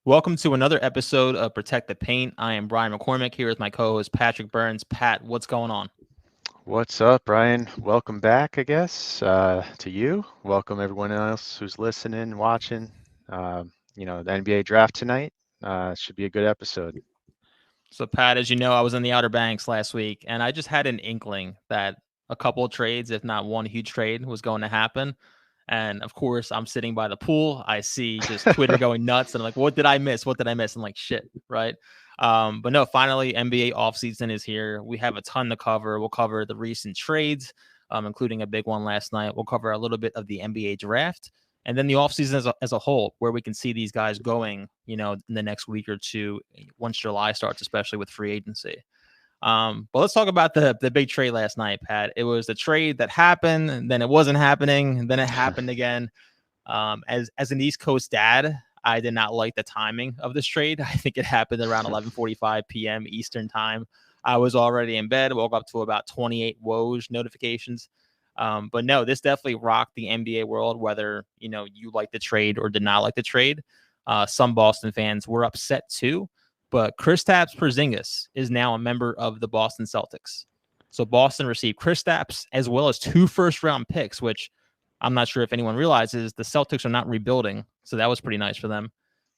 Welcome to another episode of Protect the Paint. I am Brian McCormick here with my co-host Patrick Burns. Pat, what's going on? What's up, Brian? Welcome back, I guess, to you. Welcome everyone else who's listening, watching. The NBA draft tonight. Should be a good episode. So, Pat, as you know, I was in the Outer Banks last week, and I just had an inkling that a couple of trades, if not one huge trade, was going to happen. And of course, I'm sitting by the pool. I see just Twitter going nuts, and I'm like, "What did I miss? What did I miss?" I'm like, "Shit!" Right? But no, finally, NBA offseason is here. We have a ton to cover. We'll cover the recent trades, including a big one last night. We'll cover a little bit of the NBA draft, and then the offseason as a whole, where we can see these guys going, in the next week or two, once July starts, especially with free agency. But let's talk about the big trade last night, Pat. It was the trade that happened, and then it wasn't happening, and then it happened again. As an East Coast dad, I did not like the timing of this trade. I think it happened around 11:45 p.m. Eastern time. I was already in bed. Woke up to about 28 Woj notifications. But no, this definitely rocked the NBA world. Whether you like the trade or did not like the trade, some Boston fans were upset too. But Kristaps Porzingis is now a member of the Boston Celtics. So Boston received Kristaps as well as 2 first-round picks, which I'm not sure if anyone realizes the Celtics are not rebuilding. So that was pretty nice for them.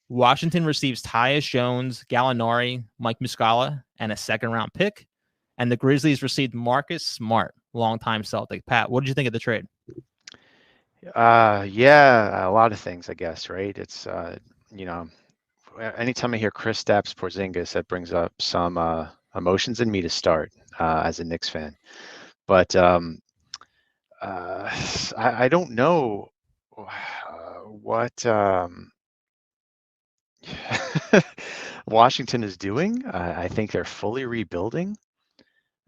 Washington receives Tyus Jones, Gallinari, Mike Muscala, and a second-round pick. And the Grizzlies received Marcus Smart, longtime Celtic. Pat, what did you think of the trade? Yeah, a lot of things, I guess, right? It's you know, anytime I hear Kristaps Porzingis, that brings up some emotions in me to start as a Knicks fan. But uh, I don't know what Washington is doing. I think they're fully rebuilding,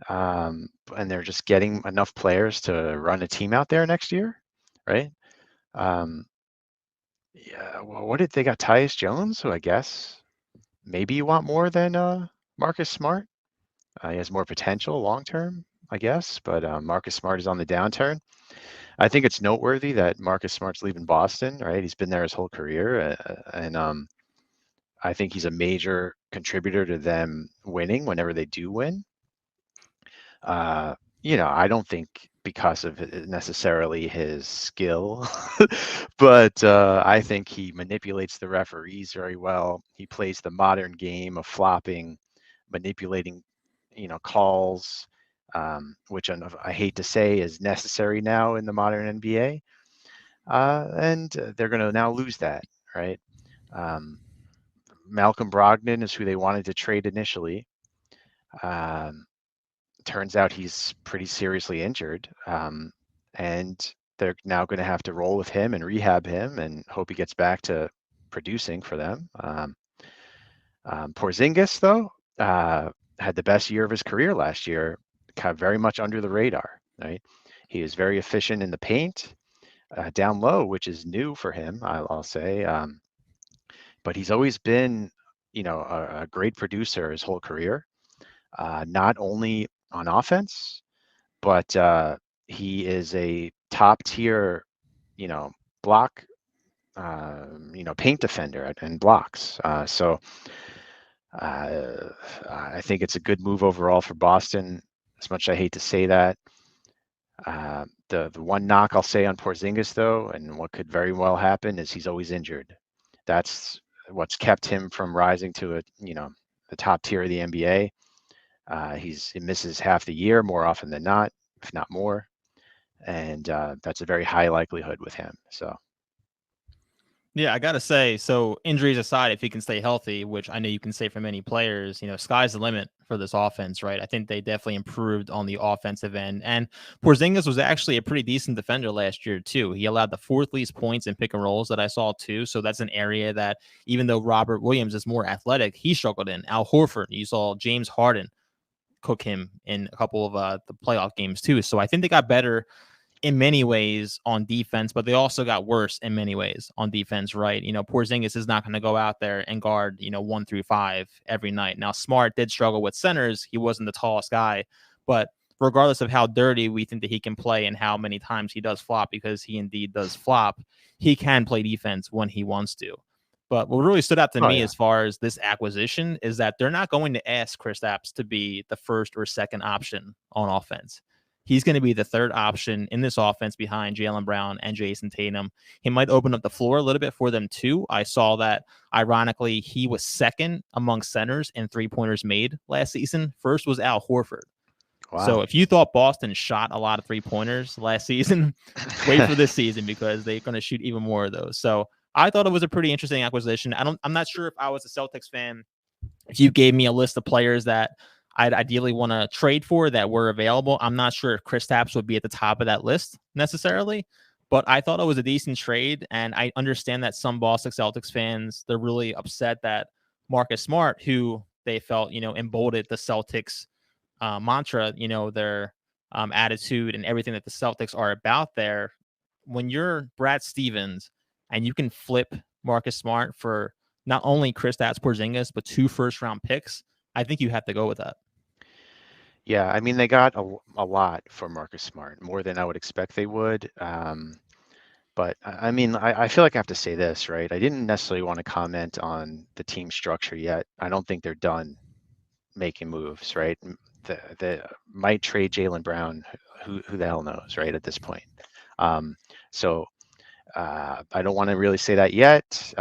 and they're just getting enough players to run a team out there next year, right? Um, yeah, well, what did they got? Tyus Jones, who I guess maybe you want more than Marcus Smart. He has more potential long term, I guess, but Marcus Smart is on the downturn. I think it's noteworthy that Marcus Smart's leaving Boston, right? He's been there his whole career, and I think he's a major contributor to them winning whenever they do win. Uh, I don't think because of necessarily his skill, but I think he manipulates the referees very well. He plays the modern game of flopping, manipulating, calls, which I hate to say is necessary now in the modern NBA. And they're going to now lose that, right? Um, Malcolm Brogdon is who they wanted to trade initially. Um, Turns out he's pretty seriously injured, and they're now going to have to roll with him and rehab him and hope he gets back to producing for them. Porzingis, though, had the best year of his career last year, kind of very much under the radar. Right, he was very efficient in the paint, down low, which is new for him, I'll say. But he's always been, a great producer his whole career, not only on offense, but he is a top tier, you know, block, paint defender and blocks. So I think it's a good move overall for Boston. As much as I hate to say that, the one knock I'll say on Porzingis though, and what could very well happen is he's always injured. That's what's kept him from rising to the top tier of the NBA. He misses half the year more often than not, if not more, and that's a very high likelihood with him. So Yeah, I gotta say, so injuries aside, if he can stay healthy, which I know you can say for many players, sky's the limit for this offense, right? I think they definitely improved on the offensive end. And Porzingis was actually a pretty decent defender last year, too. He allowed the fourth least points in pick and rolls that I saw, too. So that's an area that, even though Robert Williams is more athletic, he struggled in. Al Horford, you saw James Harden cook him in a couple of the playoff games, too. So I think they got better in many ways on defense, but they also got worse in many ways on defense, right? Porzingis is not going to go out there and guard, 1 through 5 every night. Now, Smart did struggle with centers. He wasn't the tallest guy, but regardless of how dirty we think that he can play and how many times he does flop, because he indeed does flop, he can play defense when he wants to. But what really stood out to Oh me yeah. as far as this acquisition is that they're not going to ask Kristaps to be the first or second option on offense. He's going to be the third option in this offense behind Jaylen Brown and Jason Tatum. He might open up the floor a little bit for them too. I saw that, ironically, he was second among centers in 3-pointers made last season. First was Al Horford. So Wow. if you thought Boston shot a lot of 3-pointers last season, wait for this season because they're going to shoot even more of those. So I thought it was a pretty interesting acquisition. I'm not sure if I was a Celtics fan, if you gave me a list of players that I'd ideally want to trade for that were available. I'm not sure if Kristaps would be at the top of that list necessarily, but I thought it was a decent trade. And I understand that some Boston Celtics fans, they're really upset that Marcus Smart, who they felt, emboldened the Celtics mantra, their attitude and everything that the Celtics are about there. When you're Brad Stevens and you can flip Marcus Smart for not only Kristaps Porzingis, but 2 first-round picks, I think you have to go with that. Yeah, I mean they got a lot for Marcus Smart, more than I would expect they would. But I mean, I feel like I have to say this, right? I didn't necessarily want to comment on the team structure yet. I don't think they're done making moves, right? The might trade Jaylen Brown. Who the hell knows, right? At this point, um, so I don't want to really say that yet.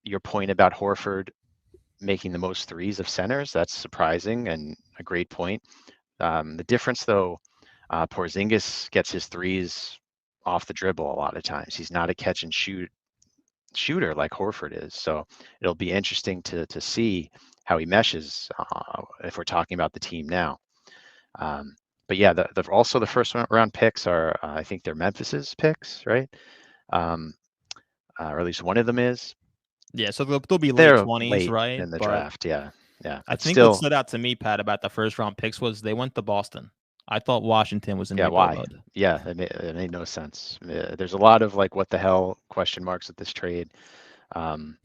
Your point about Horford making the most threes of centers, that's surprising and a great point. The difference, though, Porzingis gets his threes off the dribble a lot of times. He's not a catch and shoot shooter like Horford is. So it'll be interesting to see how he meshes if we're talking about the team now. But yeah, also the first round picks are I think they're Memphis's picks, right? Um, or at least one of them is. Yeah, so they'll be late They're 20s, late right? in the But draft, yeah, yeah. I But think what still, stood out to me, Pat, about the first-round picks was they went to Boston. I thought Washington was in yeah. rebuild Why? mode. Yeah, it made no sense. There's a lot of like, what the hell question marks with this trade. Um,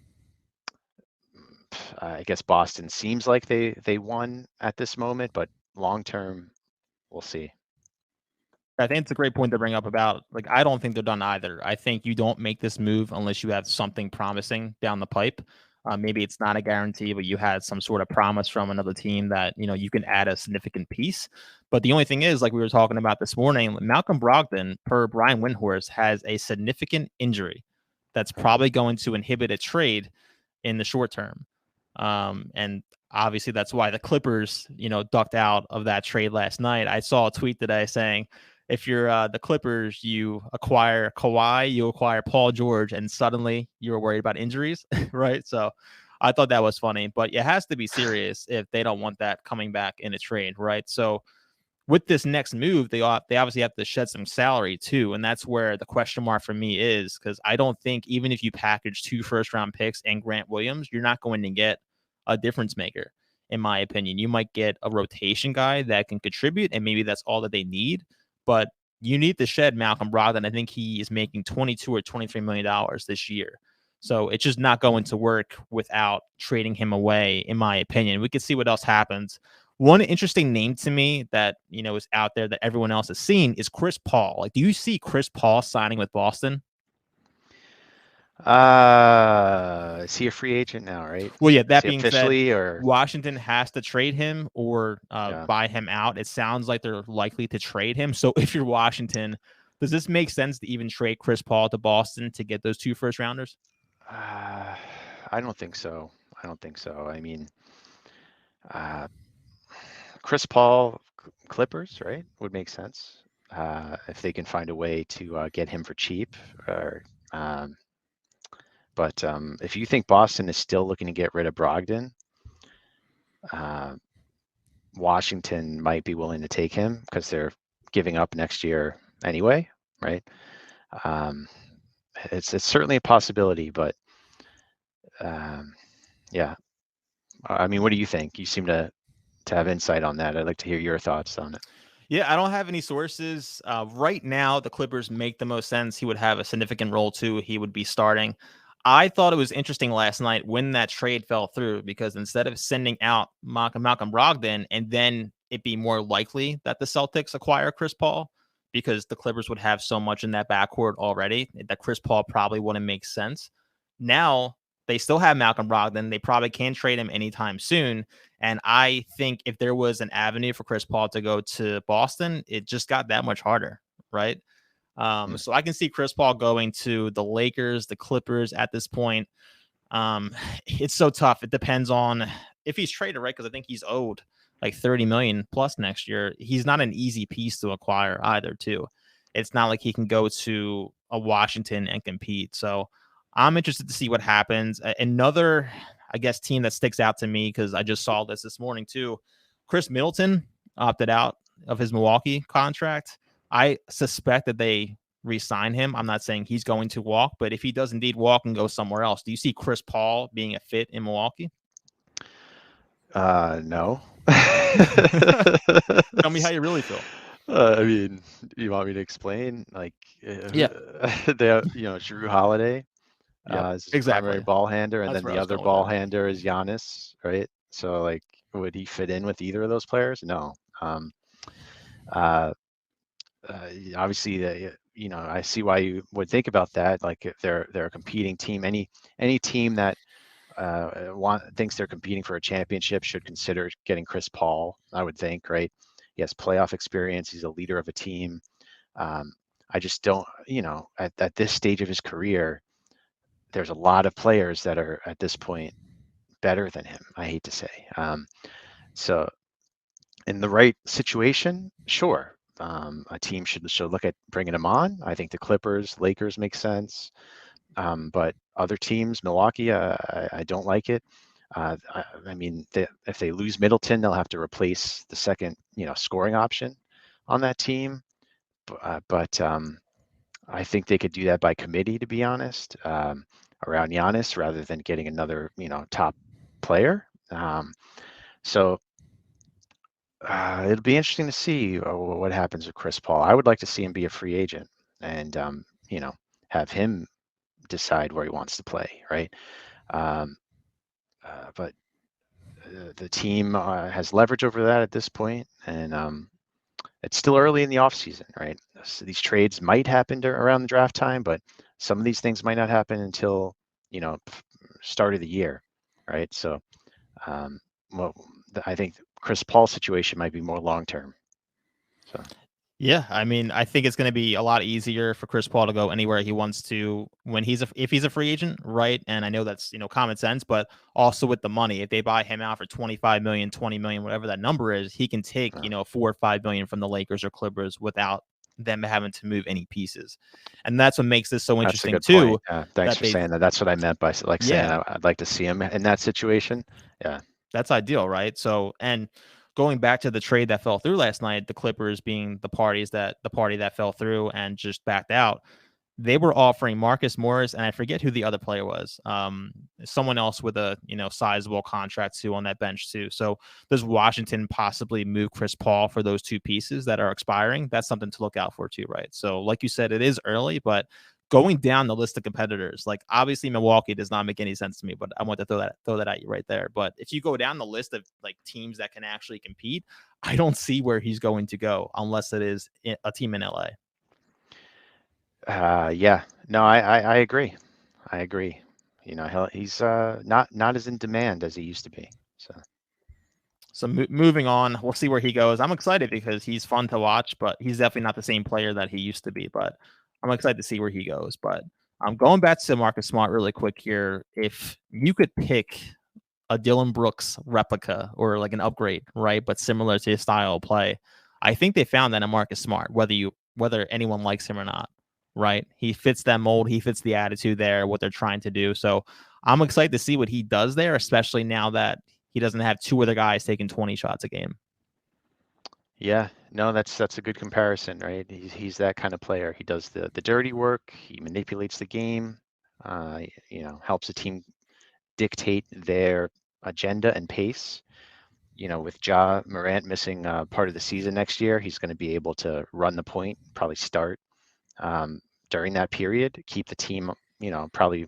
I guess Boston seems like they won at this moment, but long term, we'll see. I think it's a great point to bring up about, like, I don't think they're done either. I think you don't make this move unless you have something promising down the pipe. Maybe it's not a guarantee, but you had some sort of promise from another team that, you can add a significant piece. But the only thing is, like we were talking about this morning, Malcolm Brogdon, per Brian Windhorst, has a significant injury that's probably going to inhibit a trade in the short term. And obviously that's why the Clippers, ducked out of that trade last night. I saw a tweet today saying, if you're the Clippers, you acquire Kawhi, you acquire Paul George, and suddenly you're worried about injuries, right? So I thought that was funny, but it has to be serious if they don't want that coming back in a trade, right? So with this next move, they obviously have to shed some salary too, and that's where the question mark for me is, because I don't think even if you package 2 first-round picks and Grant Williams, you're not going to get a difference maker. In my opinion, you might get a rotation guy that can contribute, and maybe that's all that they need. But you need to shed Malcolm Brogdon. I think he is making 22 or 23 million dollars this year. So it's just not going to work without trading him away, in my opinion. We could see what else happens. One interesting name to me that, is out there that everyone else has seen is Chris Paul. Like, do you see Chris Paul signing with Boston? Is he a free agent now, right? Well, yeah, Is that he being said, officially or Washington has to trade him or yeah? buy him out. It sounds like they're likely to trade him. So if you're Washington, does this make sense to even trade Chris Paul to Boston to get those 2 first rounders? Uh, I don't think so. I don't think so. I mean, uh, Chris Paul, Clippers, right? Would make sense if they can find a way to get him for cheap. Or, um, but if you think Boston is still looking to get rid of Brogdon, uh, Washington might be willing to take him because they're giving up next year anyway, right? Um, it's certainly a possibility, but um, yeah. I mean, what do you think? You seem to have insight on that. I'd like to hear your thoughts on it. Yeah, I don't have any sources. Right now, the Clippers make the most sense. He would have a significant role too. He would be starting. I thought it was interesting last night when that trade fell through because instead of sending out Malcolm Brogdon and then it be more likely that the Celtics acquire Chris Paul because the Clippers would have so much in that backcourt already that Chris Paul probably wouldn't make sense. Now they still have Malcolm Brogdon. They probably can't trade him anytime soon. And I think if there was an avenue for Chris Paul to go to Boston, it just got that much harder, right? Hmm. So I can see Chris Paul going to the Lakers, the Clippers at this point. Um, it's so tough. It depends on if he's traded, right? Because I think he's owed like 30 million plus next year. He's not an easy piece to acquire either, too. It's not like he can go to a Washington and compete. So I'm interested to see what happens. Another, I guess, team that sticks out to me because I just saw this morning too. Chris Middleton opted out of his Milwaukee contract. I suspect that they re-sign him. I'm not saying he's going to walk, but if he does indeed walk and go somewhere else, do you see Chris Paul being a fit in Milwaukee? No. Tell me how you really feel. I mean, you want me to explain? Like, Yeah. Drew Holiday Yep. is his primary Exactly. ball handler, and That's then where I the was other going with ball that. handler is Giannis, right? So, like, would he fit in with either of those players? No. Uh, Obviously, I see why you would think about that. Like, if they're a competing team, any team that thinks they're competing for a championship should consider getting Chris Paul, I would think, right? He has playoff experience. He's a leader of a team. Um, I just don't, at this stage of his career, there's a lot of players that are at this point better than him, I hate to say. So in the right situation, sure. A team should look at bringing him on. I think the Clippers, Lakers make sense. But other teams, Milwaukee, I don't like it. I mean, if they lose Middleton, they'll have to replace the second, scoring option on that team. But I think they could do that by committee, to be honest, around Giannis rather than getting another, top player. So it'll be interesting to see what happens with Chris Paul. I would like to see him be a free agent and, have him decide where he wants to play, right? Um, but the team has leverage over that at this point, and it's still early in the offseason, right? So these trades might happen around the draft time, but some of these things might not happen until start of the year, right? So, um, well, I think Chris Paul's situation might be more long term. So Yeah, I mean, I think it's going to be a lot easier for Chris Paul to go anywhere he wants to when if he's a free agent, right? And I know that's, common sense, but also with the money, if they buy him out for 25 million, 20 million, whatever that number is, he can take, uh, 4 or 5 million from the Lakers or Clippers without them having to move any pieces. And that's what makes this so that's a interesting good point. too, Thanks that for they've saying that. That's what I meant by like saying yeah, I'd like to see him in that situation. Yeah. that's ideal, right? So, and going back to the trade that fell through last night, the Clippers being the party that fell through and just backed out, they were offering Marcus Morris, and I forget who the other player was. Someone else with a sizable contract too on that bench too. So does Washington possibly move Chris Paul for those two pieces that are expiring? That's something to look out for too, right? So like you said, it is early, but going down the list of competitors, like obviously Milwaukee does not make any sense to me, but I want to throw that at you right there. But if you go down the list of like teams that can actually compete, I don't see where he's going to go unless it is a team in LA. Yeah. No, I agree. I agree. He's not as in demand as he used to be. So So moving on, we'll see where he goes. I'm excited because he's fun to watch, but he's definitely not the same player that he used to be. But I'm excited to see where he goes. But I'm going back to Marcus Smart really quick here. If you could pick a Dylan Brooks replica or like an upgrade, right, but similar to his style of play, I think they found that in Marcus Smart. Whether anyone likes him or not, right? He fits that mold. He fits the attitude there. What they're trying to do. So I'm excited to see what he does there, especially now that he doesn't have two other guys taking 20 shots a game. yeah, no, that's a good comparison, right? He's that kind of player. He does the dirty work. He manipulates the game. Helps the team dictate their agenda and pace. With Ja Morant missing part of the season next year, he's going to be able to run the point, probably start um, during that period, keep the team, probably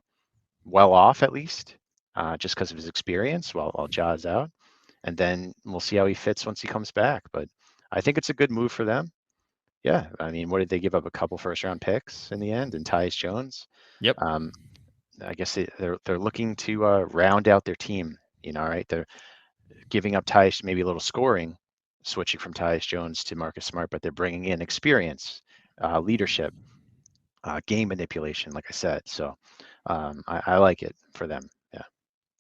well off at least, just because of his experience while Ja is out. And then we'll see how he fits once he comes back. But I think it's a good move for them. Yeah, I mean, what did they give up? A couple first round picks in the end, and Tyus Jones. Yep. Um, I guess they're looking to round out their team. Right? They're giving up Tyus, maybe a little scoring, switching from Tyus Jones to Marcus Smart, but they're bringing in experience, leadership, game manipulation, like I said. So I like it for them. Yeah.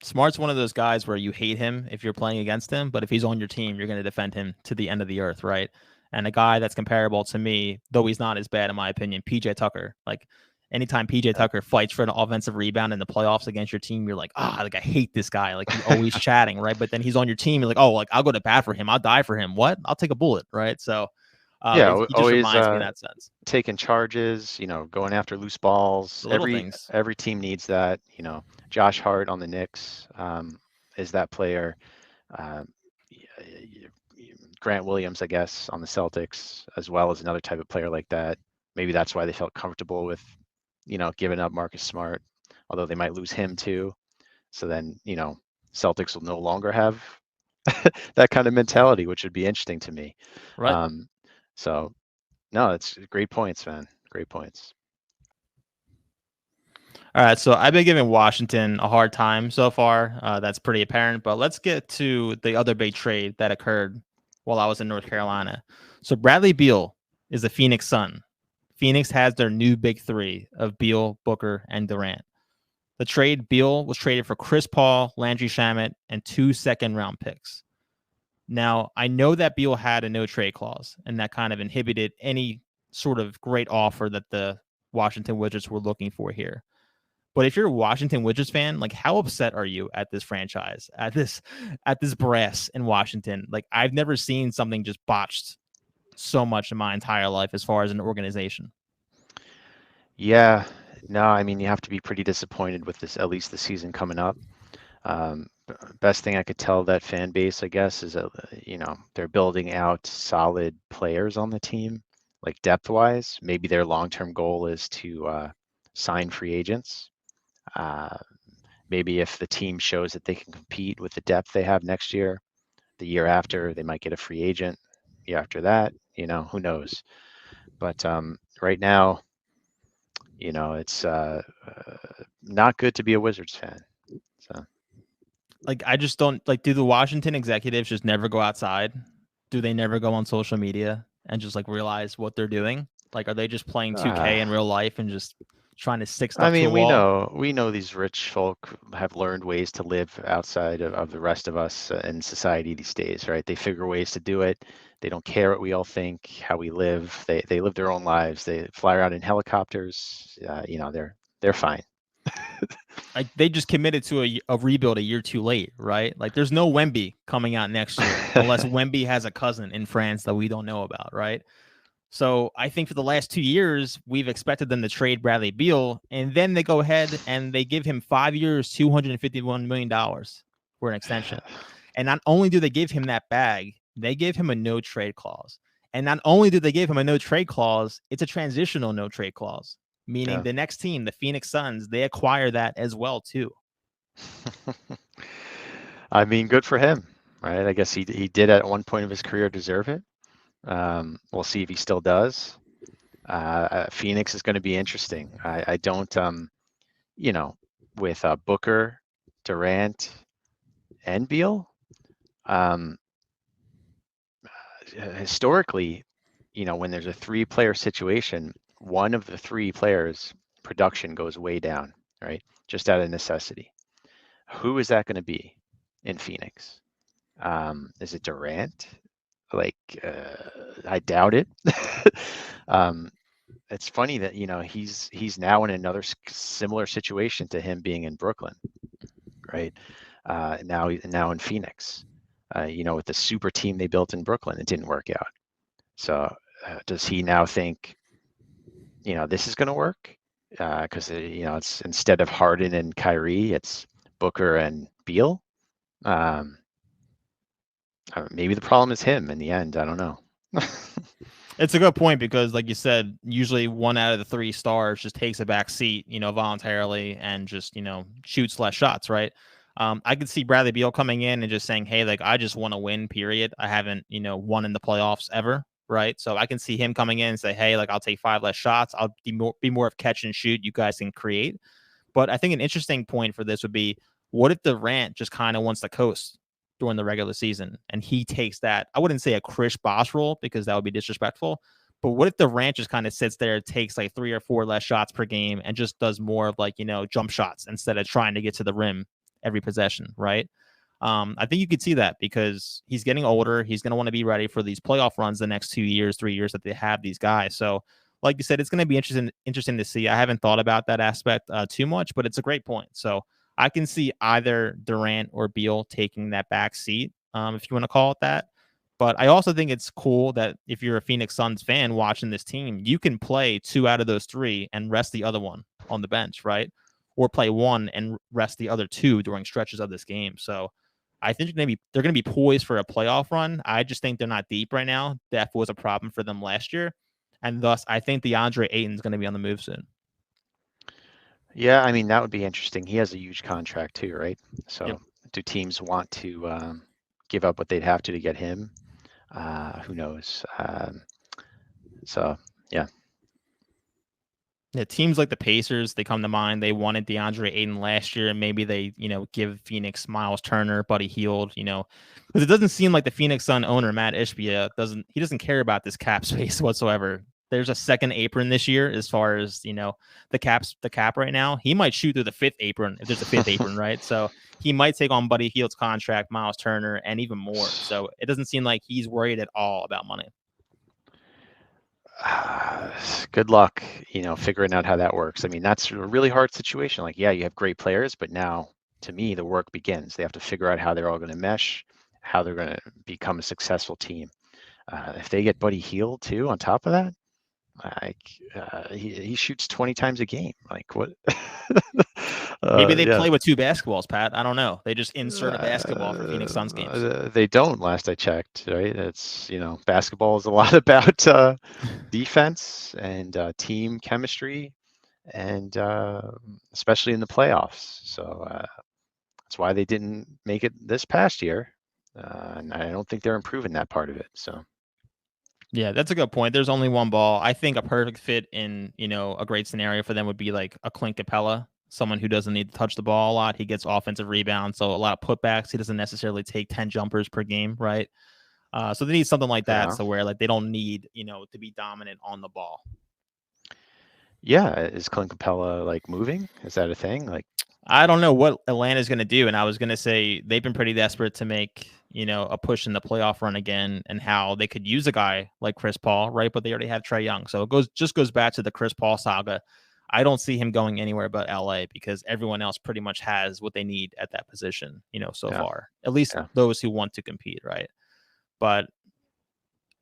Smart's one of those guys where you hate him if you're playing against him, but if he's on your team, you're going to defend him to the end of the earth, right? And a guy that's comparable to me, though he's not as bad in my opinion, PJ Tucker. Like anytime PJ Yeah. Tucker fights for an offensive rebound in the playoffs against your team, you're like, like I hate this guy. Like he's always chatting, right? But then he's on your team, you're like, oh, like I'll go to bat for him. I'll die for him. What? I'll take a bullet, right? So Yeah, he just always reminds me in that sense. taking charges, going after loose balls. The little Every things. every team needs that. Josh Hart on the Knicks is that player. Um, Grant Williams, I guess, on the Celtics, as well as another type of player like that. Maybe that's why they felt comfortable with, giving up Marcus Smart, although they might lose him too. So then, Celtics will no longer have that kind of mentality, which would be interesting to me. Right. So no, it's great points, man. Great points. All right, so I've been giving Washington a hard time so far. That's pretty apparent. But let's get to the other big trade that occurred while I was in North Carolina. So Bradley Beal is the Phoenix Sun. Phoenix has their new big three of Beal, Booker, and Durant. The trade, Beal was traded for Chris Paul, Landry Shamet, and 2 second-round picks. Now, I know that Beal had a no-trade clause, and that kind of inhibited any sort of great offer that the Washington Wizards were looking for here. But if you're a Washington Wizards fan, like how upset are you at this franchise, at this brass in Washington? Like I've never seen something just botched so much in my entire life as far as an organization. Yeah, no, I mean, you have to be pretty disappointed with this, at least the season coming up. Best thing I could tell that fan base, I guess, is that, they're building out solid players on the team, like depth-wise. Maybe their long-term goal is to sign free agents. Maybe if the team shows that they can compete with the depth they have next year, the year after, they might get a free agent. Year after that, who knows? But right now, it's not good to be a Wizards fan. So Like I just don't like. Do the Washington executives just never go outside? Do they never go on social media and just like realize what they're doing? Like, are they just playing 2K in real life and just trying to stick I stuff to a mean, we wall? know we know these rich folk have learned ways to live outside of the rest of us in society these days, right? They figure ways to do it. They don't care what we all think, how we live. They live their own lives. They fly around in helicopters. They're fine. Like they just committed to a rebuild a year too late, right? Like there's no Wemby coming out next year unless Wemby has a cousin in France that we don't know about, right? So I think for the last 2 years, we've expected them to trade Bradley Beal, and then they go ahead and they give him 5 years, $251 million for an extension. And not only do they give him that bag, they give him a no trade clause. And not only do they give him a no trade clause, it's a transitional no trade clause, meaning Yeah. the next team, the Phoenix Suns, they acquire that as well too. I mean, good for him, right? I guess he did at one point of his career deserve it. We'll see if he still does. Phoenix is going to be interesting. I don't, with Booker, Durant, and Beal, um, historically, when there's a three-player situation, one of the three players' production goes way down, right? Just out of necessity. Who is that going to be in Phoenix? Is it Durant? Like, I doubt it. um, it's funny that he's now in another similar situation to him being in Brooklyn, right? Now in Phoenix, with the super team they built in Brooklyn, it didn't work out. So does he now think, this is going to work? Because it's instead of Harden and Kyrie, it's Booker and Beal. Maybe the problem is him in the end. I don't know. It's a good point because, like you said, usually one out of the three stars just takes a back seat, voluntarily and just, shoots less shots, right? I could see Bradley Beal coming in and just saying, hey, like, I just want to win, period. I haven't, won in the playoffs ever, right? So I can see him coming in and say, hey, like, I'll take 5 less shots. I'll be more of catch and shoot. You guys can create. But I think an interesting point for this would be, what if Durant just kind of wants to coast during the regular season and he takes that? I wouldn't say a Chris Bosh role because that would be disrespectful. But what if Durant just kind of sits there, takes like 3 or 4 less shots per game, and just does more of like, jump shots instead of trying to get to the rim every possession, right? I think you could see that because he's getting older. He's going to want to be ready for these playoff runs the next 2 years, 3 years that they have these guys. So, like you said, it's going to be interesting to see. I haven't thought about that aspect too much, but it's a great point. So I can see either Durant or Beal taking that back seat, if you want to call it that. But I also think it's cool that if you're a Phoenix Suns fan watching this team, you can play 2 out of those 3 and rest the other one on the bench, right? Or play one and rest the other 2 during stretches of this game. So I think they're gonna be poised for a playoff run. I just think they're not deep right now. Depth was a problem for them last year, and thus I think DeAndre Ayton's going to be on the move soon. Yeah, I mean that would be interesting. He has a huge contract too, right? Yep. So do teams want to give up what they'd have to get him? Who knows? So yeah. Yeah, teams like the Pacers, they come to mind. They wanted DeAndre Ayton last year, and maybe they, give Phoenix Miles Turner, Buddy Hield, because it doesn't seem like the Phoenix Sun owner Matt Ishbia doesn't care about this cap space whatsoever. There's a second apron this year as far as the cap right now. He might shoot through the fifth apron if there's a fifth apron, right? So he might take on Buddy Hield's contract, Miles Turner, and even more. So it doesn't seem like he's worried at all about money. Good luck, figuring out how that works. I mean, that's a really hard situation. Like, yeah, you have great players, but now to me, the work begins. They have to figure out how they're all going to mesh, how they're going to become a successful team. If they get Buddy Hield too on top of that, he shoots 20 times a game. Like what? Maybe they Yeah. play with 2 basketballs, Pat. I don't know. They just insert a basketball for Phoenix Suns games. They don't. Last I checked, right? It's basketball is a lot about defense and team chemistry, and especially in the playoffs. So that's why they didn't make it this past year, and I don't think they're improving that part of it. So. Yeah, that's a good point. There's only one ball. I think a perfect fit in, a great scenario for them would be like a Clint Capella, someone who doesn't need to touch the ball a lot. He gets offensive rebounds, so a lot of putbacks. He doesn't necessarily take 10 jumpers per game, right? So they need something like that, Yeah. so where like they don't need, to be dominant on the ball. Yeah, is Clint Capella like moving? Is that a thing? Like, I don't know what Atlanta's going to do, and I was going to say they've been pretty desperate to make a push in the playoff run again, and how they could use a guy like Chris Paul, right? But they already have Trae Young, so it goes back to the Chris Paul saga. I don't see him going anywhere but LA because everyone else pretty much has what they need at that position, so far. At least those who want to compete, right? But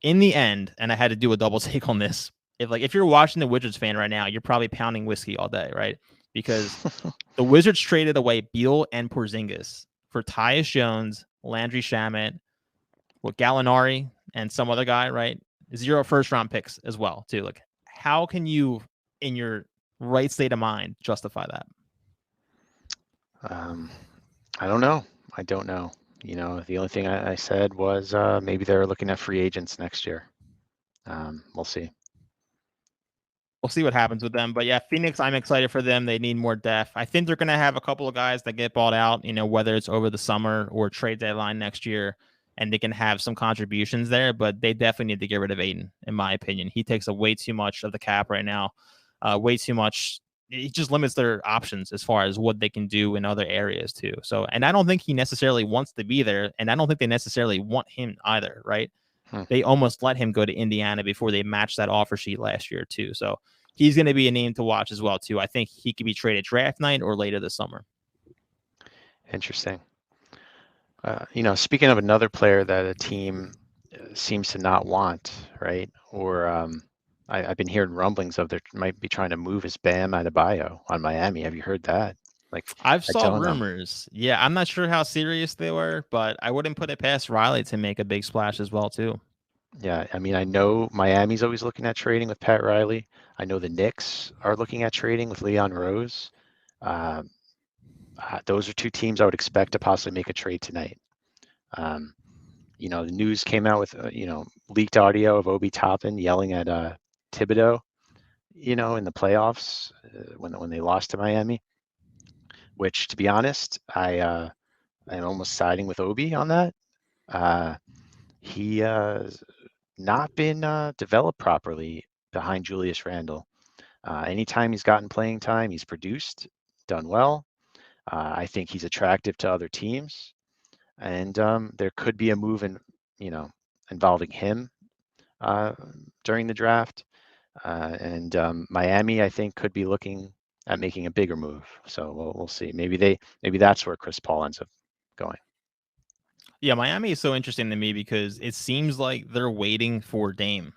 in the end, and I had to do a double take on this. If you're watching the Wizards fan right now, you're probably pounding whiskey all day, right? Because the Wizards traded away Beal and Porzingis for Tyus Jones, Landry Shamet, Gallinari, and some other guy, right? 0 first-round picks as well, too. Like, how can you, in your right state of mind, justify that? I don't know. I don't know. The only thing I said was maybe they're looking at free agents next year. We'll see. We'll see what happens with them. But yeah, Phoenix, I'm excited for them. They need more depth. I think they're going to have a couple of guys that get bought out, whether it's over the summer or trade deadline next year, and they can have some contributions there. But they definitely need to get rid of Ayton, in my opinion. He takes way too much of the cap right now, way too much. It just limits their options as far as what they can do in other areas too. So, and I don't think he necessarily wants to be there, and I don't think they necessarily want him either, right? They almost let him go to Indiana before they matched that offer sheet last year too. So he's going to be a name to watch as well too. I think he could be traded draft night or later this summer. Interesting. Speaking of another player that a team seems to not want, right? Or I've been hearing rumblings of they might be trying to move his Bam Adebayo on Miami. Have you heard that? Like, I've I saw don't know. rumors. Yeah, I'm not sure how serious they were, but I wouldn't put it past Riley to make a big splash as well too. Yeah, I mean, I know Miami's always looking at trading with Pat Riley. I know the Knicks are looking at trading with Leon Rose. Those are 2 teams I would expect to possibly make a trade tonight. The news came out with, leaked audio of Obi Toppin yelling at Thibodeau, in the playoffs when they lost to Miami. which, to be honest, I'm almost siding with Obi on that. He not been developed properly behind Julius Randle. Anytime he's gotten playing time, he's produced, done well. I think he's attractive to other teams, and there could be a move you know, involving him uh, during the draft. And Miami, I think, could be looking at making a bigger move. So we'll see. Maybe that's where Chris Paul ends up going. Yeah, Miami is so interesting to me because it seems like they're waiting for Dame,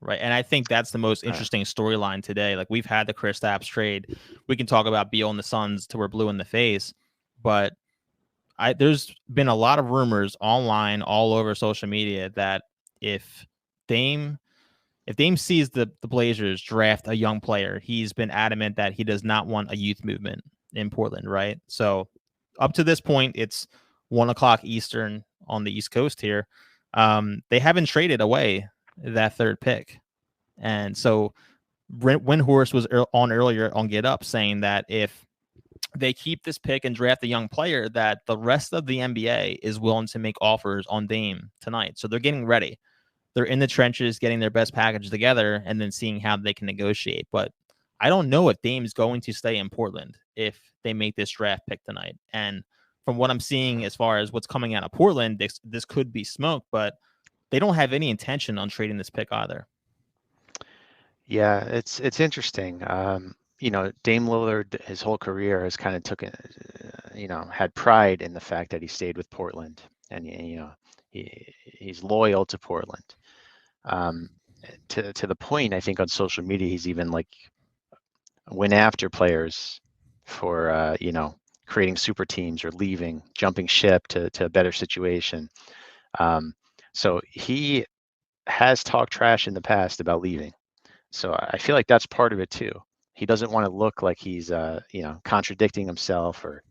right? And I think that's the most Right. interesting storyline today. Like we've had the Kristaps trade. We can talk about Beal and the Suns till we're blue in the face, but there's been a lot of rumors online all over social media that if Dame if Dame sees the Blazers draft a young player, he's been adamant that he does not want a youth movement in Portland, right? So up to this point, it's 1 o'clock Eastern on the East Coast here. They haven't traded away that third pick. And so Windhorst was on earlier on Get Up saying that if they keep this pick and draft a young player, that the rest of the NBA is willing to make offers on Dame tonight. So they're getting ready. They're in the trenches, getting their best package together, and then seeing how they can negotiate. But I don't know if Dame's going to stay in Portland if they make this draft pick tonight. And from what I'm seeing, as far as what's coming out of Portland, this could be smoke, but they don't have any intention on trading this pick either. Yeah, it's interesting. Dame Lillard, his whole career has kind of had pride in the fact that he stayed with Portland, and he's loyal to Portland. Um, to the point, I think on social media, he's even like went after players for creating super teams or leaving, jumping ship to a better situation. So he has talked trash in the past about leaving. So I feel like that's part of it too. He doesn't want to look like he's contradicting himself or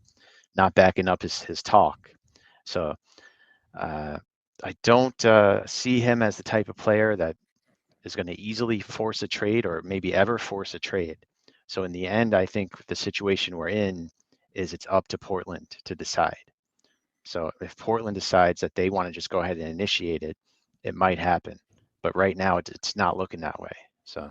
not backing up his talk. So I don't see him as the type of player that is going to easily force a trade or maybe ever force a trade. So in the end, I think the situation we're in is it's up to Portland to decide. So if Portland decides that they want to just go ahead and initiate it, it might happen. But right now, it's not looking that way. So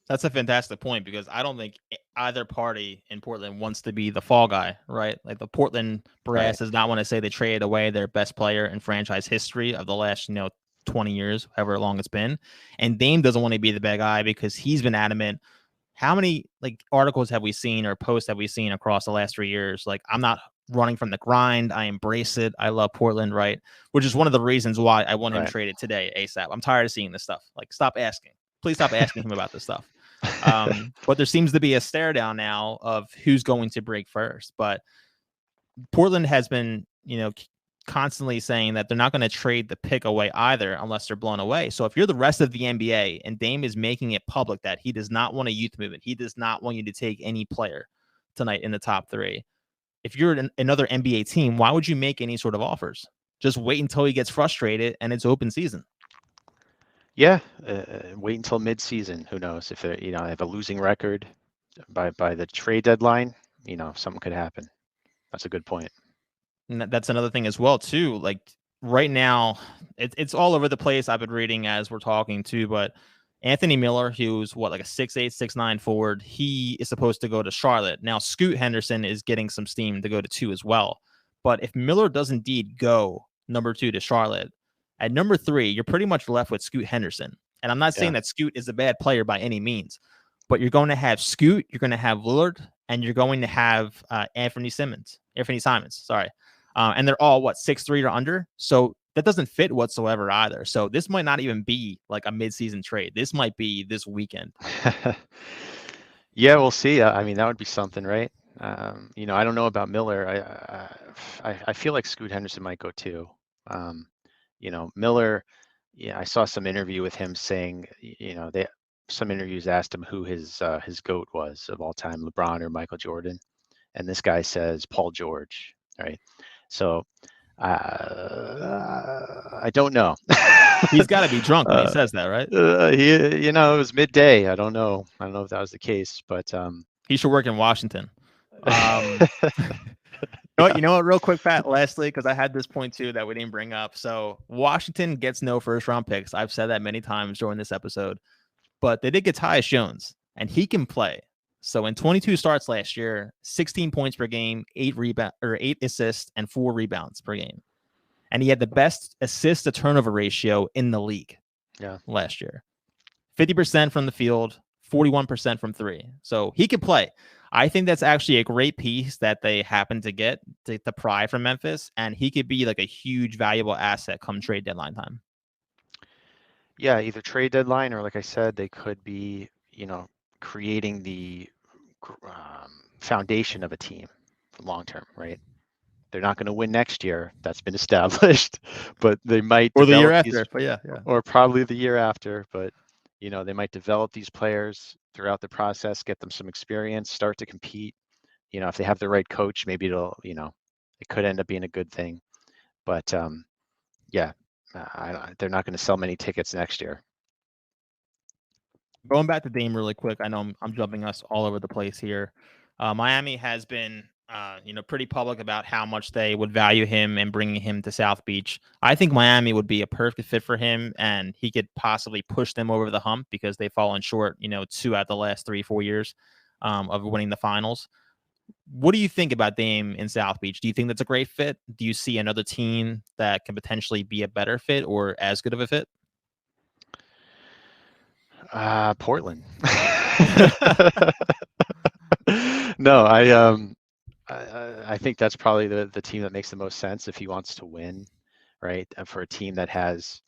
That's a fantastic point because I don't think either party in Portland wants to be the fall guy, right? Like the Portland right, brass does not want to say they traded away their best player in franchise history of the last, 20 years, however long it's been. And Dame doesn't want to be the bad guy because he's been adamant. How many like articles have we seen or posts have we seen across the last 3 years? Like, I'm not running from the grind. I embrace it. I love Portland, right? Which is one of the reasons why I want him right. traded today, ASAP. I'm tired of seeing this stuff. Like, stop asking. Please stop asking him about this stuff. But there seems to be a stare down now of who's going to break first. But Portland has been, constantly saying that they're not going to trade the pick away either unless they're blown away. So if you're the rest of the NBA and Dame is making it public that he does not want a youth movement, he does not want you to take any player tonight in the top three. If you're another NBA team, why would you make any sort of offers? Just wait until he gets frustrated and it's open season. Yeah, wait until mid-season. Who knows if they have a losing record by the trade deadline? Something could happen. That's a good point. And that's another thing as well, too. Like right now, it's all over the place. I've been reading as we're talking too, but Anthony Miller, who's like a 6'8", 6'9" forward, he is supposed to go to Charlotte. Now, Scoot Henderson is getting some steam to go to 2 as well. But if Miller does indeed go number 2 to Charlotte, at number 3, you're pretty much left with Scoot Henderson. And I'm not saying Yeah. that Scoot is a bad player by any means, but you're going to have Scoot, you're going to have Lillard, and you're going to have Anthony Simons, sorry. And they're all 6'3" or under. So that doesn't fit whatsoever either. So this might not even be like a midseason trade. This might be this weekend. Yeah, we'll see. I mean, that would be something, right? I don't know about Miller. I feel like Scoot Henderson might go too. Miller. Yeah, I saw some interview with him saying, some interviews asked him who his GOAT was of all time, LeBron or Michael Jordan, and this guy says Paul George, right? So I don't know. He's got to be drunk when he says that, right? It was midday. I don't know. I don't know if that was the case, but He should work in Washington. Um, you know what, real quick, Pat, lastly, because I had this point too that we didn't bring up. So Washington gets no first round picks. I've said that many times during this episode, but they did get Tyus Jones, and he can play. So in 22 starts last year, 16 points per game, 8 assists, and 4 rebounds per game. And he had the best assist to turnover ratio in the league Yeah. last year. 50% from the field, 41% from three. So he could play. I think that's actually a great piece that they happen to get to pry from Memphis, and he could be like a huge valuable asset come trade deadline time. Yeah, either trade deadline or, like I said, they could be, creating the foundation of a team long term, right? They're not going to win next year. That's been established, but they might Or the year develop these, after. But yeah. or probably the year after. But they might develop these players throughout the process, get them some experience, start to compete. If they have the right coach, maybe it could end up being a good thing. But yeah, they're not going to sell many tickets next year. Going back to Dame really quick, I know I'm jumping us all over the place here. Miami has been, pretty public about how much they would value him and bringing him to South Beach. I think Miami would be a perfect fit for him, and he could possibly push them over the hump because they've fallen short, 2 out of the last 3-4 years of winning the finals. What do you think about Dame in South Beach? Do you think that's a great fit? Do you see another team that can potentially be a better fit or as good of a fit? Portland. No, I think that's probably the team that makes the most sense if he wants to win, right? And for a team that has,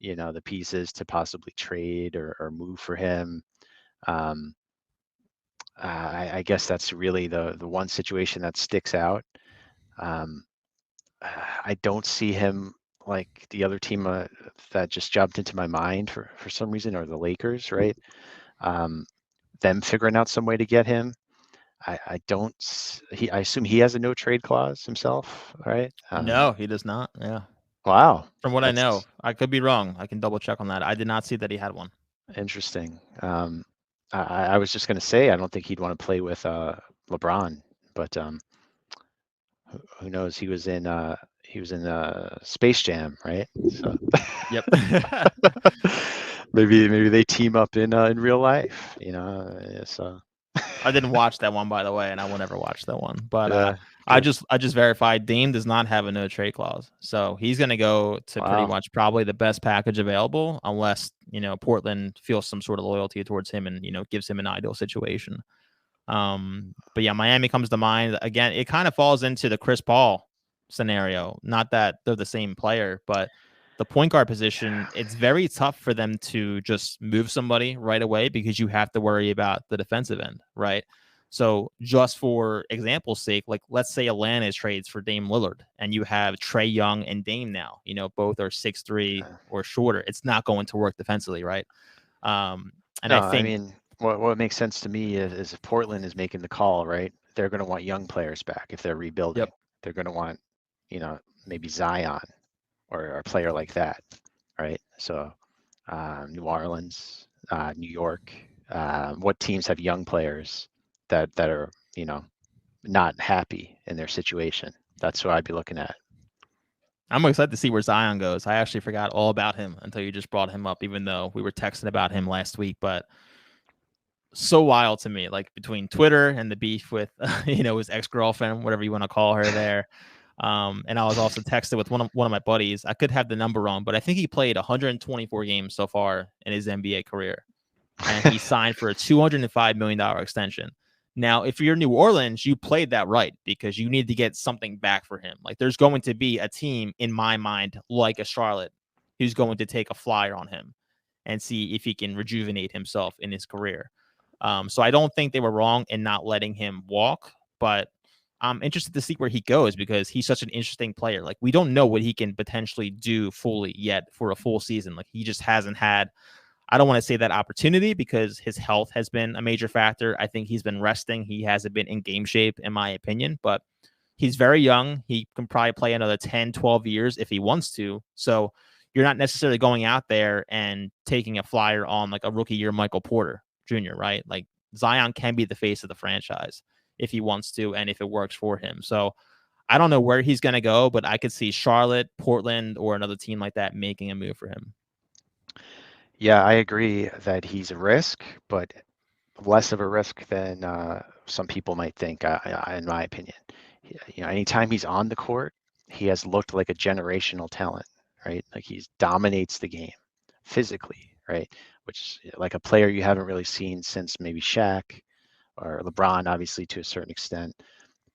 the pieces to possibly trade or move for him. Um, I guess that's really the one situation that sticks out. Um, I don't see him like the other team that just jumped into my mind for some reason, or the Lakers, right? Um, them figuring out some way to get him. I don't. I assume he has a no trade clause himself, right? No, he does not. Yeah. Wow, From what I know, that's I could be wrong. I can double check on that. I did not see that he had one. interesting. I was just going to say I don't think he'd want to play with LeBron, but who knows? He was in Space Jam, right? So Yep. maybe they team up in real life, So I didn't watch that one, by the way, and I will never watch that one. But yeah, I good. just I just verified Dame does not have a no trade clause, so he's going to go to pretty Wow. much probably the best package available, unless Portland feels some sort of loyalty towards him and gives him an ideal situation. But yeah, Miami comes to mind again. It kind of falls into the Chris Paul scenario. Not that they're the same player, but the point guard position, it's very tough for them to just move somebody right away because you have to worry about the defensive end, right? So just for example's sake, like let's say Atlanta trades for Dame Lillard and you have Trae Young and Dame now, both are 6'3" or shorter. It's not going to work defensively, right? And No, I I think, mean, what makes sense to me is if Portland is making the call, right? They're going to want young players back if they're rebuilding. yep. They're going to want, maybe Zion or a player like that, right? So New Orleans, New York, what teams have young players that are, not happy in their situation? That's what I'd be looking at. I'm excited to see where Zion goes. I actually forgot all about him until you just brought him up, even though we were texting about him last week. But so wild to me, like between Twitter and the beef with, his ex girlfriend, whatever you want to call her there. And I was also texted with one of my buddies. I could have the number wrong, but I think he played 124 games so far in his NBA career, and he signed for a $205 million extension. Now, if you're New Orleans, you played that right because you need to get something back for him. Like there's going to be a team in my mind, like a Charlotte, who's going to take a flyer on him and see if he can rejuvenate himself in his career. So I don't think they were wrong in not letting him walk, but I'm interested to see where he goes because he's such an interesting player. Like we don't know what he can potentially do fully yet for a full season. Like he just hasn't had, I don't want to say that opportunity because his health has been a major factor. I think he's been resting. He hasn't been in game shape, in my opinion, but he's very young. He can probably play another 10, 12 years if he wants to. So you're not necessarily going out there and taking a flyer on like a rookie year Michael Porter Jr., right? Like Zion can be the face of the franchise. if he wants to and if it works for him. So I don't know where he's going to go, but I could see Charlotte, Portland, or another team like that making a move for him. Yeah, I agree that he's a risk, but less of a risk than some people might think, in my opinion. Anytime he's on the court, he has looked like a generational talent, right? Like he dominates the game physically, right? Which like a player you haven't really seen since maybe Shaq or LeBron, obviously to a certain extent.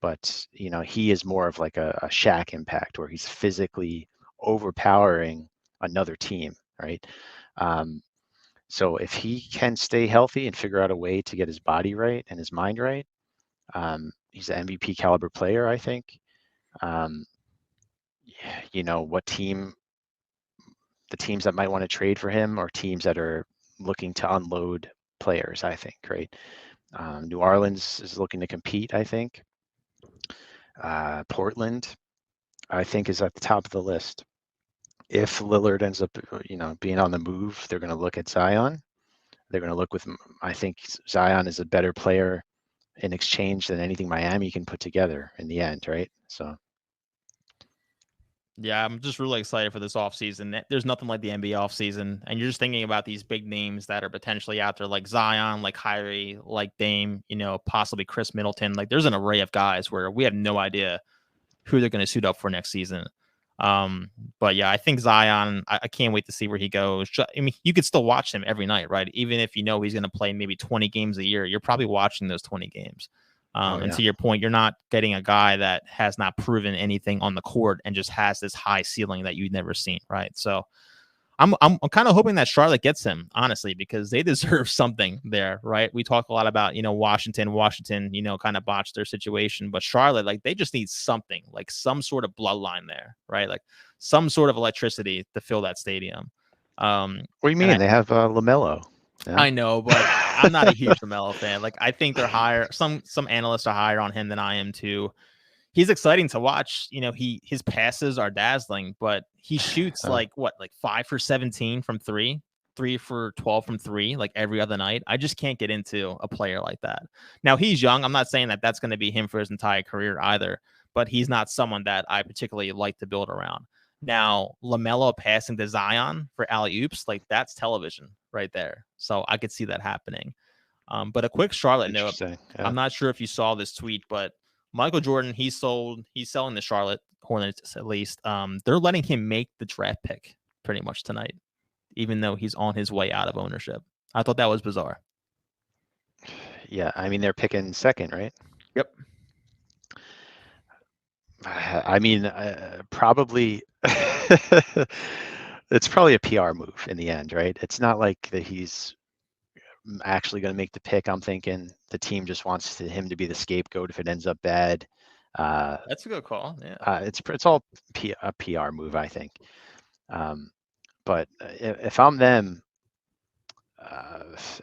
But he is more of like a Shaq impact where he's physically overpowering another team, right? Um, so if he can stay healthy and figure out a way to get his body right and his mind right, he's an MVP caliber player, I think. Um, what the teams that might want to trade for him are teams that are looking to unload players, I think, right? New Orleans is looking to compete, I think. Portland, I think, is at the top of the list. If Lillard ends up, being on the move, they're going to look at Zion. They're going to look with, I think Zion is a better player in exchange than anything Miami can put together in the end, right? So Yeah, I'm just really excited for this offseason. There's nothing like the NBA offseason. And you're just thinking about these big names that are potentially out there, like Zion, like Kyrie, like Dame, possibly Chris Middleton. Like there's an array of guys where we have no idea who they're going to suit up for next season. But yeah, I think Zion, I can't wait to see where he goes. I mean, you could still watch him every night, right? Even if he's going to play maybe 20 games a year, you're probably watching those 20 games. And to your point, you're not getting a guy that has not proven anything on the court and just has this high ceiling that you've never seen, right? So I'm kind of hoping that Charlotte gets him, honestly, because they deserve something there, right? We talk a lot about, Washington, kind of botched their situation, but Charlotte, like they just need something, like some sort of bloodline there, right? Like some sort of electricity to fill that stadium. what do you And mean? They have LaMelo. Yeah. I know, but I'm not a huge LaMelo fan. Like I think they're higher. Some analysts are higher on him than I am too. He's exciting to watch. His passes are dazzling, but he shoots like 5 for 17 from 3, 3 for 12 from 3, like every other night. I just can't get into a player like that. Now he's young. I'm not saying that that's going to be him for his entire career either, but he's not someone that I particularly like to build around. Now, LaMelo passing to Zion for alley oops, like that's television right there. So I could see that happening. But a quick Charlotte note. Interesting. I'm Yeah. not sure if you saw this tweet, but Michael Jordan, he's selling the Charlotte Hornets at least. They're letting him make the draft pick pretty much tonight, even though he's on his way out of ownership. I thought that was bizarre. Yeah. I mean, they're picking second, right? Yep. I mean, probably it's probably a PR move in the end, right? It's not like that he's actually going to make the pick. I'm thinking the team just wants him to be the scapegoat if it ends up bad. That's a good call. Yeah. It's all a PR move, I think. But if I'm them,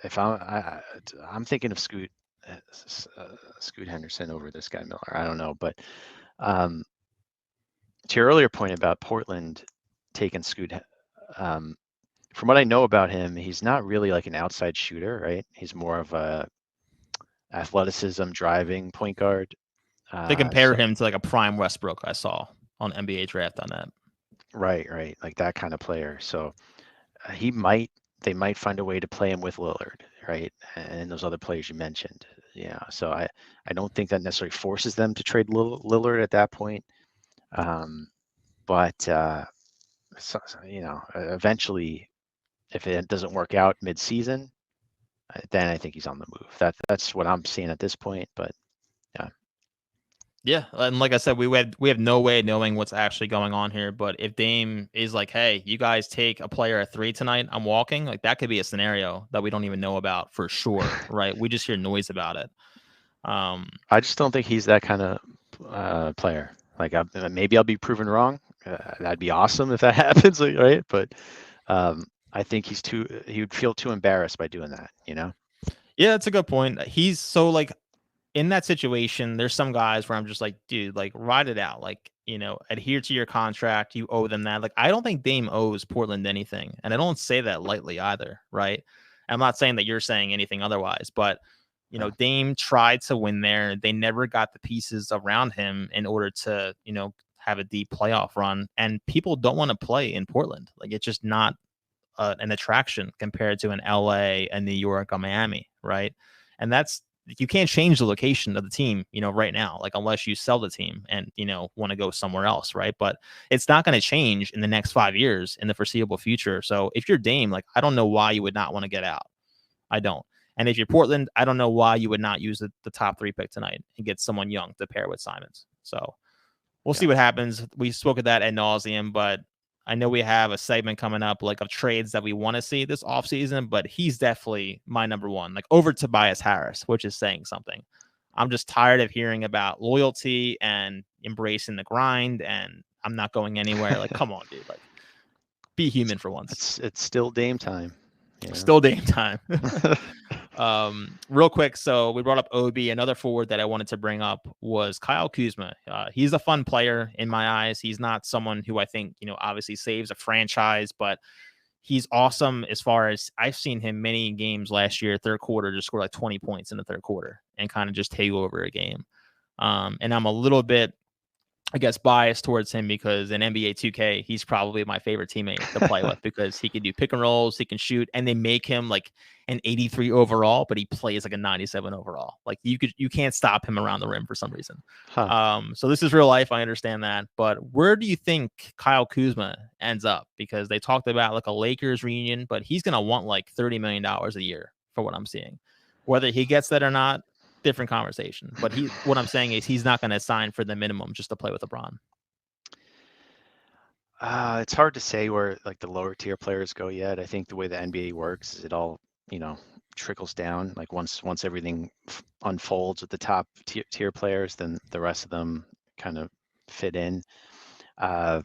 if I'm thinking of Scoot Henderson over this guy Miller. I don't know, but to your earlier point about Portland taking Scoot, from what I know about him, he's not really like an outside shooter, right? He's more of a athleticism, driving point guard. They compare So him to like a prime Westbrook I saw on NBA Draft on that. right, like that kind of player. So they might find a way to play him with Lillard, right, and those other players you mentioned. Yeah, so I don't think that necessarily forces them to trade Lillard at that point. But eventually, if it doesn't work out mid-season, then I think he's on the move. That's what I'm seeing at this point. But yeah, Yeah, and like I said, we have no way of knowing what's actually going on here. But if Dame is like, "Hey, you guys take a player at 3 tonight, I'm walking," like that could be a scenario that we don't even know about for sure, right? We just hear noise about it. I just don't think he's that kind of player. Like maybe I'll be proven wrong. That'd be awesome if that happens, right? But I think he would feel too embarrassed by doing that, Yeah, that's a good point. He's so like in that situation, there's some guys where I'm just like, dude, like ride it out. Like, adhere to your contract. You owe them that. Like, I don't think Dame owes Portland anything. And I don't say that lightly either, right? I'm not saying that you're saying anything otherwise, but Yeah. Dame tried to win there. They never got the pieces around him in order to, have a deep playoff run. And people don't want to play in Portland. Like, it's just not an attraction compared to an LA, a New York, a Miami, right? And that's you can't change the location of the team, right now, like unless you sell the team and want to go somewhere else, right? But it's not going to change in the next 5 years in the foreseeable future. So if you're Dame, like I don't know why you would not want to get out. I don't. And if you're Portland, I don't know why you would not use the top 3 pick tonight and get someone young to pair with Simons. So we'll see Yeah. what happens. We spoke of that ad nauseum, but I know we have a segment coming up like of trades that we want to see this offseason, but he's definitely my number one, like over Tobias Harris, which is saying something. I'm just tired of hearing about loyalty and embracing the grind, and I'm not going anywhere. Like, come on, dude. Like, be human for once. It's still Dame time. Still Dame time. Real quick, so we brought up Obi. Another forward that I wanted to bring up was Kyle Kuzma. He's a fun player in my eyes. He's not someone who I think, obviously saves a franchise, but he's awesome as far as I've seen him many games last year, third quarter, just score like 20 points in the third quarter and kind of just take over a game. And I'm a little bit, I guess, biased towards him because in NBA 2K, he's probably my favorite teammate to play with because he can do pick and rolls, he can shoot, and they make him like an 83 overall, but he plays like a 97 overall. Like you can't stop him around the rim for some reason. Huh. So this is real life. I understand that, but where do you think Kyle Kuzma ends up? Because they talked about like a Lakers reunion, but he's gonna want like $30 million a year for what I'm seeing. Whether he gets that or not, different conversation. But what I'm saying is he's not going to sign for the minimum just to play with LeBron. It's hard to say where like the lower tier players go yet. I think the way the NBA works is it all, trickles down. Like once everything unfolds with the top tier players, then the rest of them kind of fit in. Uh,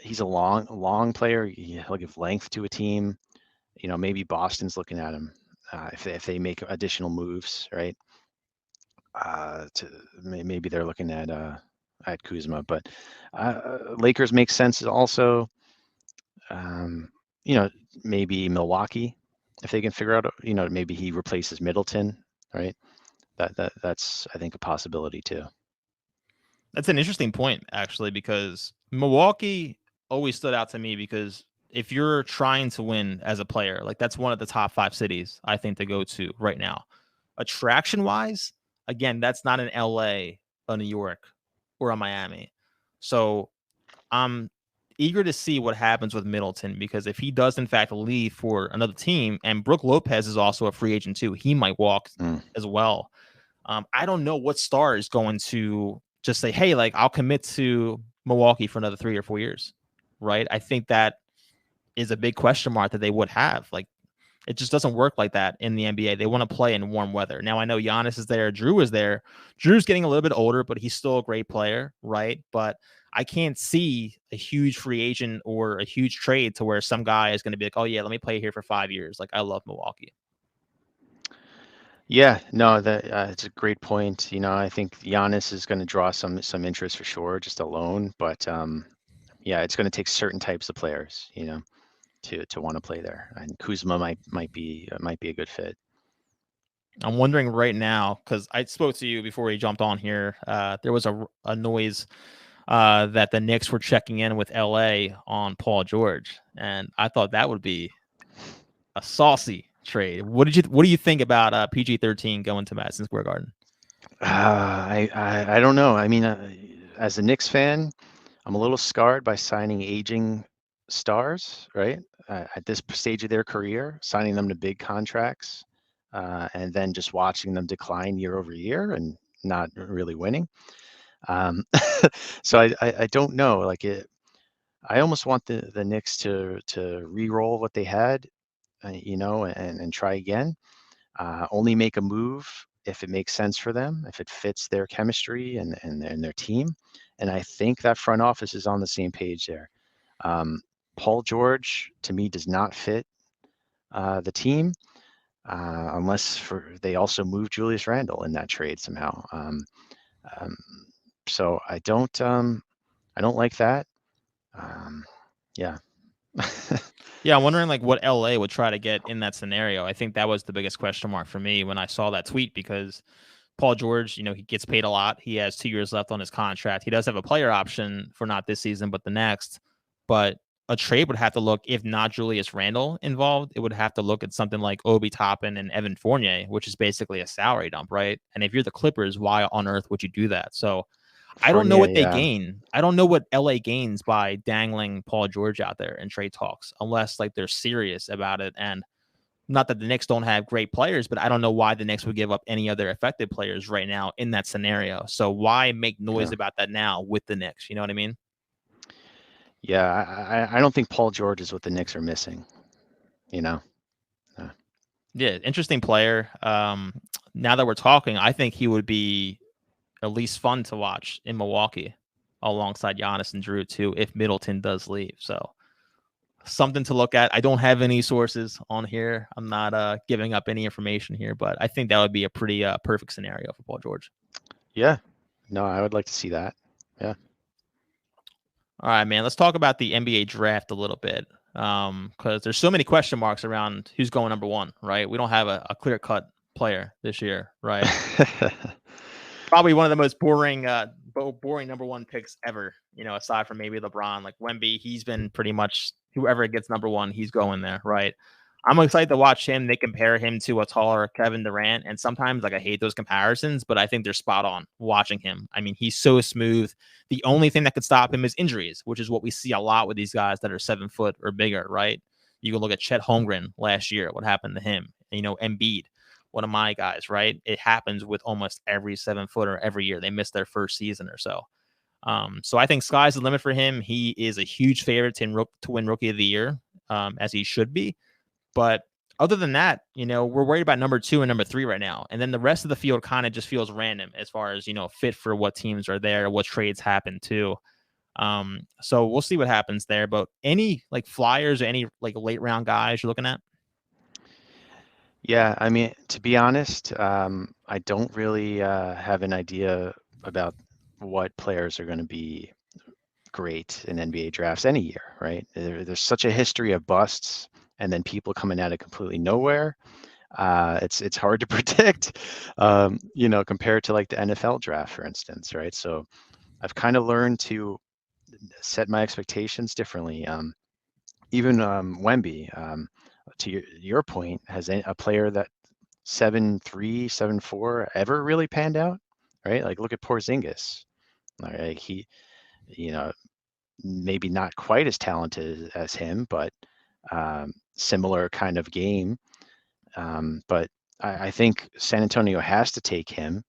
he's a long player. He'll give length to a team. Maybe Boston's looking at him if they make additional moves, right? To maybe they're looking at Kuzma, but Lakers make sense also. Um, you know, maybe Milwaukee if they can figure out, maybe he replaces Middleton, right? That's I think a possibility too. That's an interesting point, actually, because Milwaukee always stood out to me because if you're trying to win as a player, like that's one of the top 5 cities I think to go to right now. Attraction wise, again, that's not an LA, a New York, or a Miami. So I'm eager to see what happens with Middleton because if he does in fact leave for another team, and Brook Lopez is also a free agent too, he might walk as well. I don't know what star is going to just say, "Hey, like I'll commit to Milwaukee for another 3 or 4 years," right? I think that is a big question mark that they would have. Like it just doesn't work like that in the NBA. They want to play in warm weather. Now I know Giannis is there, Drew is there. Drew's getting a little bit older, but he's still a great player, right? But I can't see a huge free agent or a huge trade to where some guy is going to be like, "Oh yeah, let me play here for 5 years." Like I love Milwaukee. Yeah, no, that it's a great point. I think Giannis is going to draw some interest for sure, just alone. But yeah, it's going to take certain types of players, to want to play there. And Kuzma might be a good fit. I'm wondering right now because I spoke to you before we jumped on here. There was a noise that the Knicks were checking in with LA on Paul George, and I thought that would be a saucy trade. What do you think about PG-13 going to Madison Square Garden? I don't know. I mean, as a Knicks fan, I'm a little scarred by signing aging stars, right? At this stage of their career, signing them to big contracts, and then just watching them decline year over year and not really winning. Um, so I don't know. Like I almost want the Knicks to re-roll what they had, and try again. Only make a move if it makes sense for them, if it fits their chemistry and their team. And I think that front office is on the same page there. Um, Paul George, to me, does not fit the team unless they also move Julius Randle in that trade somehow. Um, so I don't like that. Um, yeah. Yeah, I'm wondering like what LA would try to get in that scenario. I think that was the biggest question mark for me when I saw that tweet because Paul George, he gets paid a lot. He has 2 years left on his contract. He does have a player option for not this season, but the next. But a trade would have to look, if not Julius Randle involved, it would have to look at something like Obi Toppin and Evan Fournier, which is basically a salary dump, right? And if you're the Clippers, why on earth would you do that? So I don't know Fournier, what they yeah. gain. I don't know what LA gains by dangling Paul George out there in trade talks, unless like they're serious about it. And not that the Knicks don't have great players, but I don't know why the Knicks would give up any other effective players right now in that scenario. So why make noise Yeah. about that now with the Knicks? You know what I mean? Yeah, I don't think Paul George is what the Knicks are missing, you know. Uh, Yeah, interesting player. Now that we're talking, I think he would be at least fun to watch in Milwaukee alongside Giannis and Drew too, if Middleton does leave. So something to look at. I don't have any sources on here. I'm not giving up any information here, but I think that would be a pretty perfect scenario for Paul George. yeah. No, I would like to see that. Yeah. All right, man. Let's talk about the NBA draft a little bit because there's so many question marks around who's going number one, right? We don't have a clear cut player this year, right? Probably one of the most boring number one picks ever. Aside from maybe LeBron, like Wemby, he's been pretty much whoever gets number one, he's going there, right? I'm excited to watch him. They compare him to a taller Kevin Durant, and sometimes like I hate those comparisons, but I think they're spot on watching him. I mean, he's so smooth. The only thing that could stop him is injuries, which is what we see a lot with these guys that are 7 foot or bigger, right? You can look at Chet Holmgren last year. What happened to him? Embiid, one of my guys, right? It happens with almost every 7 footer every year. They miss their first season or so. So I think sky's the limit for him. He is a huge favorite to win Rookie of the Year, as he should be. But other than that, we're worried about number 2 and number 3 right now. And then the rest of the field kind of just feels random as far as, fit for what teams are there, what trades happen too. So we'll see what happens there. But any like flyers or any like late round guys you're looking at? Yeah, I mean, to be honest, I don't really have an idea about what players are going to be great in NBA drafts any year, right? There's such a history of busts and then people coming out of completely nowhere. It's hard to predict, compared to like the NFL draft, for instance, right? So I've kind of learned to set my expectations differently. Even Wemby, to your point, has a player that 7'3", 7'4" ever really panned out, right? Like look at Porzingis. Like he, you know, maybe not quite as talented as him, but similar kind of game. But I think San Antonio has to take him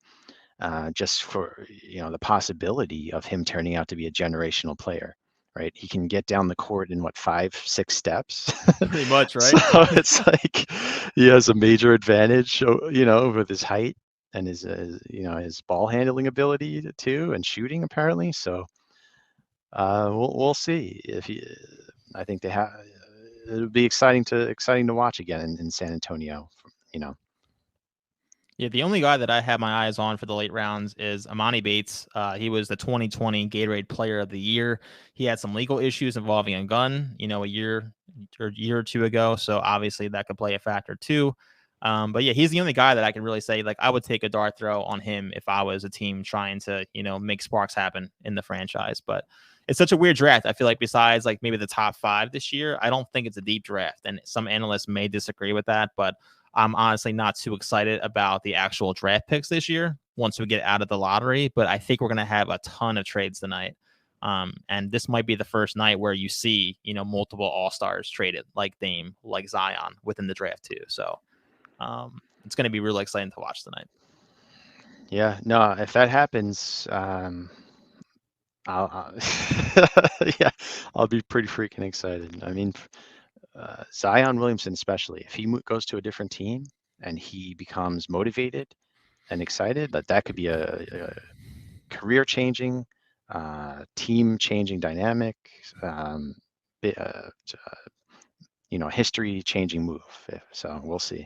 just for the possibility of him turning out to be a generational player. Right, he can get down the court in what 5, 6 steps, Pretty much, so right? it's like he has a major advantage, with his height and his ball handling ability too, and shooting apparently. So we'll see if he. I think they have. It'll be exciting to watch again in San Antonio. You know. Yeah, the only guy that I have my eyes on for the late rounds is Amani Bates. He was the 2020 Gatorade Player of the Year. He had some legal issues involving a gun, a year or two ago. So obviously that could play a factor too. But yeah, he's the only guy that I can really say like I would take a dart throw on him if I was a team trying to make sparks happen in the franchise. But it's such a weird draft. I feel like besides like maybe the top 5 this year, I don't think it's a deep draft, and some analysts may disagree with that, but I'm honestly not too excited about the actual draft picks this year once we get out of the lottery, but I think we're going to have a ton of trades tonight. And this might be the first night where you see, multiple all-stars traded like Dame, like Zion within the draft too. So it's going to be really exciting to watch tonight. Yeah, no, if that happens, I'll yeah, I'll be pretty freaking excited. I mean, Zion Williamson especially, if he goes to a different team and he becomes motivated and excited, that could be a career-changing, team-changing dynamic, history-changing move. So we'll see.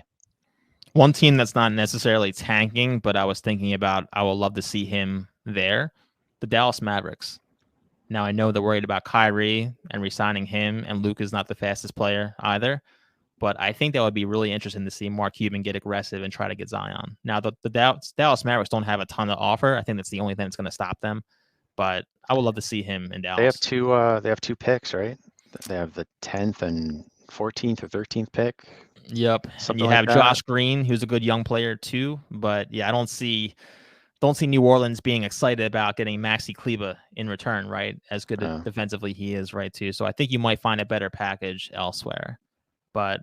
One team that's not necessarily tanking, but I was thinking about I would love to see him there, the Dallas Mavericks. Now I know they're worried about Kyrie and re-signing him, and Luke is not the fastest player either. But I think that would be really interesting to see Mark Cuban get aggressive and try to get Zion. Now the Dallas Mavericks don't have a ton to offer. I think that's the only thing that's going to stop them. But I would love to see him in They have Dallas. two. They have two picks, right? They have the 10th and 14th or 13th pick, Yep, and something you like have that. Josh Green, who's a good young player too. But yeah, I don't see New Orleans being excited about getting Maxi Kleba in return, right? As good Uh, defensively he is, right too. So I think you might find a better package elsewhere. But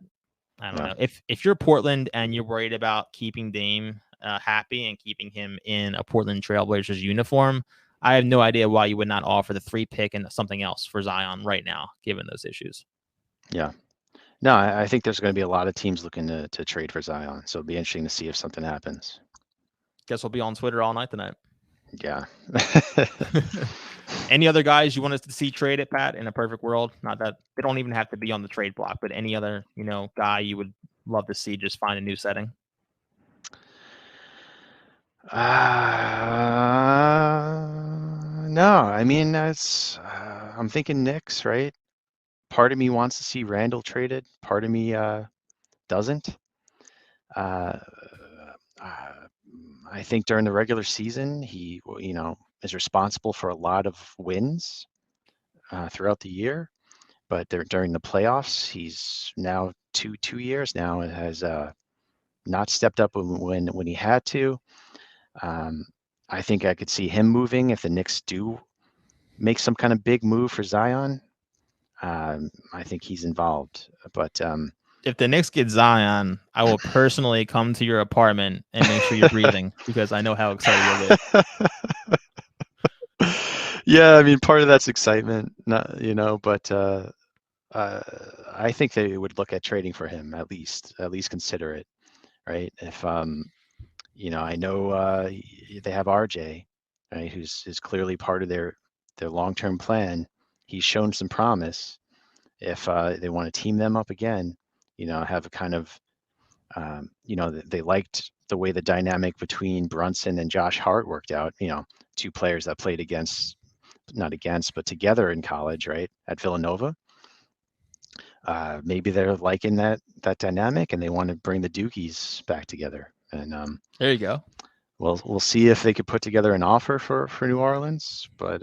I don't yeah, know if you're Portland and you're worried about keeping Dame happy and keeping him in a Portland Trailblazers uniform. I have no idea why you would not offer the 3 pick and something else for Zion right now, given those issues. yeah. No, I think there's going to be a lot of teams looking to trade for Zion, so it'll be interesting to see if something happens. Guess we'll be on Twitter all night tonight. Yeah. Any other guys you want us to see traded, Pat, in a perfect world? Not that they don't even have to be on the trade block, but any other, guy you would love to see just find a new setting? No, I mean I'm thinking Knicks, right? Part of me wants to see Randall traded. Part of me doesn't. Uh, uh, I think during the regular season, he, is responsible for a lot of wins throughout the year. But during the playoffs, he's now two years now and has not stepped up when he had to. Um, I think I could see him moving if the Knicks do make some kind of big move for Zion. I think he's involved, but If the Knicks get Zion, I will personally come to your apartment and make sure you're breathing because I know how excited you'll get. yeah, I mean, part of that's excitement, not, but uh, I think they would look at trading for him at least consider it, right? If I know they have RJ, right, who's is clearly part of their long-term plan. He's shown some promise. If they want to team them up again, have a kind of, they liked the way the dynamic between Brunson and Josh Hart worked out. Two players that played not against, but together in college, right, at Villanova. Maybe they're liking that dynamic and they want to bring the Dukies back together. And There you go. we'll see if they could put together an offer for New Orleans. But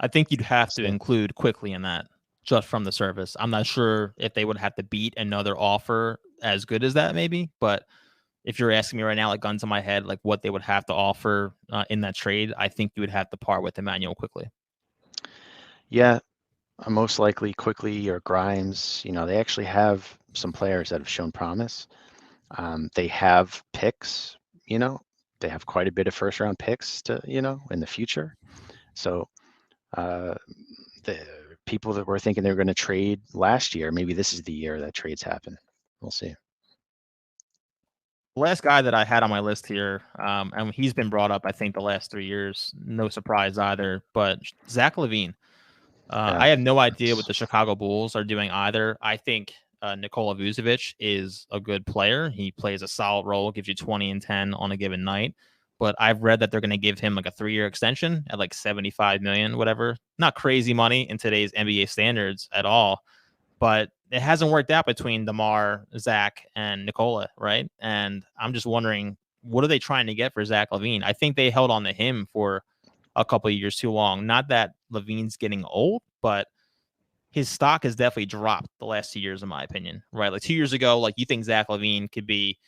I think you'd we'll have to see. include quickly in that just from the surface. I'm not sure if they would have to beat another offer as good as that, maybe. But if you're asking me right now, like guns to my head, like what they would have to offer in that trade, I think you would have to part with Emmanuel quickly. Yeah, most likely quickly or Grimes. They actually have some players that have shown promise. They have picks. You know, they have quite a bit of first round picks to in the future. So uh, the people that were thinking they were going to trade last year, maybe this is the year that trades happen. We'll see. The last guy that I had on my list here, and he's been brought up, I think, the last 3 years. No surprise either, but Zach LaVine. Yeah. I have no idea what the Chicago Bulls are doing either. I think Nikola Vucevic is a good player. He plays a solid role, gives you 20 and 10 on a given night. But I've read that they're going to give him like a 3-year extension at like 75 million, whatever. Not crazy money in today's NBA standards at all. But it hasn't worked out between DeMar, Zach, and Nikola, right? And I'm just wondering, what are they trying to get for Zach LaVine? I think they held on to him for a couple of years too long. Not that LaVine's getting old, but his stock has definitely dropped the last 2 years, in my opinion. Right, like 2 years ago, like you think Zach LaVine could be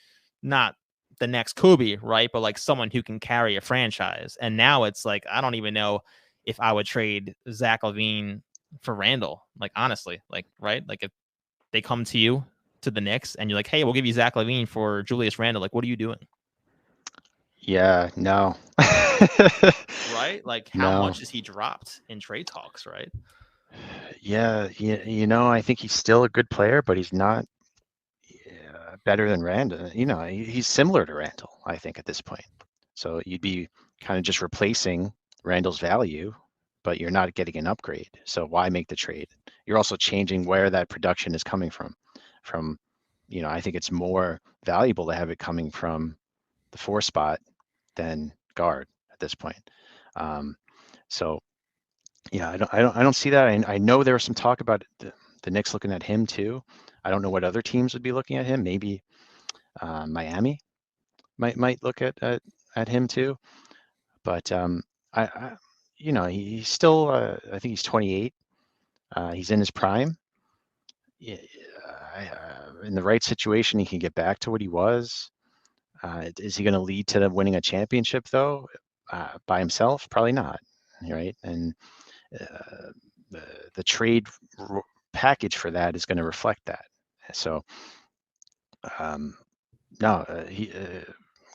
not the next Kobe, right, but like someone who can carry a franchise. And now it's like I don't even know if I would trade Zach LaVine for Randall. Like honestly, like right, like if they come to you to the Knicks and you're like, hey, we'll give you Zach LaVine for Julius Randle, like what are you doing? Yeah. No. Right? Like how no. much has he dropped in trade talks, right? Yeah. I think he's still a good player, but he's not better than Randall. He's similar to Randall, I think, at this point. So you'd be kind of just replacing Randall's value, but you're not getting an upgrade. So why make the trade? You're also changing where that production is coming from. From, I think it's more valuable to have it coming from the 4 spot than guard at this point. Um, so Yeah, I don't see that. I know there was some talk about the Knicks looking at him too. I don't know what other teams would be looking at him. Maybe Miami might look at him too. But I he's still I think he's 28. He's in his prime. Yeah, in the right situation, he can get back to what he was. Is he going to lead to them winning a championship though? By himself? Probably not. Right? And uh, the trade package for that is going to reflect that. So um, no, he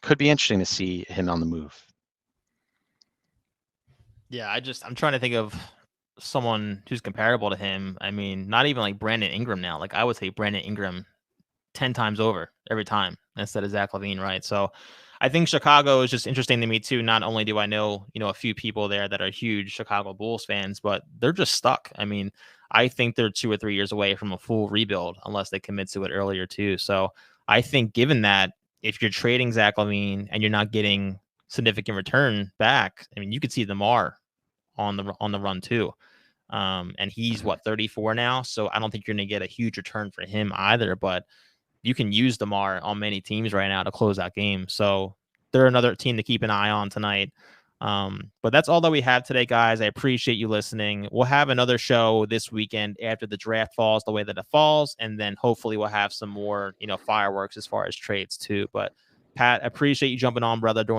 could be interesting to see him on the move. Yeah, I'm trying to think of someone who's comparable to him. I mean, not even like Brandon Ingram now. Like I would say Brandon Ingram 10 times over every time instead of Zach LaVine, right? So I think Chicago is just interesting to me too. Not only do I know, a few people there that are huge Chicago Bulls fans, but they're just stuck. I mean, I think they're 2 or 3 years away from a full rebuild unless they commit to it earlier too. So I think given that, if you're trading Zach LaVine and you're not getting significant return back, I mean, you could see DeMar on the run too. And he's Mhm. what, 34 now, so I don't think you're going to get a huge return for him either. But you can use DeMar on many teams right now to close out games. So they're another team to keep an eye on tonight. But that's all that we have today, guys. I appreciate you listening. We'll have another show this weekend after the draft falls the way that it falls, and then hopefully we'll have some more, fireworks as far as trades too. But Pat, appreciate you jumping on, brother, during